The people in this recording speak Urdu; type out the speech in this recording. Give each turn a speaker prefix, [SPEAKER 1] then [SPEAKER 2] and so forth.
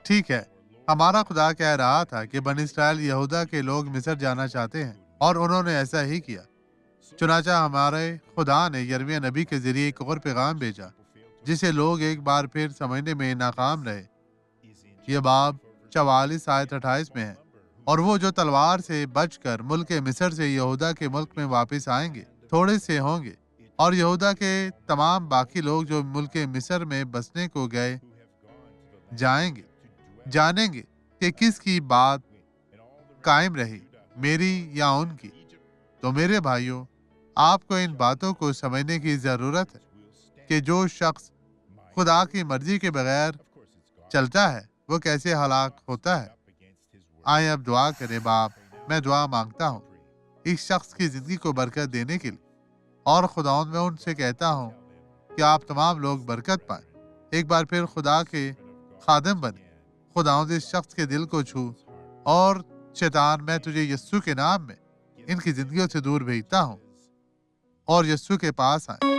[SPEAKER 1] ٹھیک ہے، ہمارا خدا کہہ رہا تھا کہ بنی اسرائیل یہودا کے لوگ مصر جانا چاہتے ہیں اور انہوں نے ایسا ہی کیا۔ چنانچہ ہمارے خدا نے یرمیہ نبی کے ذریعے ایک اور پیغام بھیجا جسے لوگ ایک بار پھر سمجھنے میں ناکام رہے۔ یہ باب 44 آیت 28 میں ہے۔ اور وہ جو تلوار سے بچ کر ملک مصر سے یہودا کے ملک میں واپس آئیں گے تھوڑے سے ہوں گے، اور یہودا کے تمام باقی لوگ جو ملک مصر میں بسنے کو گئے جائیں گے جانیں گے کہ کس کی بات قائم رہی، میری یا ان کی۔ تو میرے بھائیوں، آپ کو ان باتوں کو سمجھنے کی ضرورت ہے کہ جو شخص خدا کی مرضی کے بغیر چلتا ہے وہ کیسے ہلاک ہوتا ہے۔ آئیں اب دعا کریں۔ باپ، میں دعا مانگتا ہوں اس شخص کی زندگی کو برکت دینے کے لیے، اور خداوند میں ان سے کہتا ہوں کہ آپ تمام لوگ برکت پائیں، ایک بار پھر خدا کے خادم بنے۔ خداوند اس شخص کے دل کو چھو، اور شیطان، میں تجھے یسوع کے نام میں ان کی زندگیوں سے دور بھیجتا ہوں، اور یسوع کے پاس آئیں۔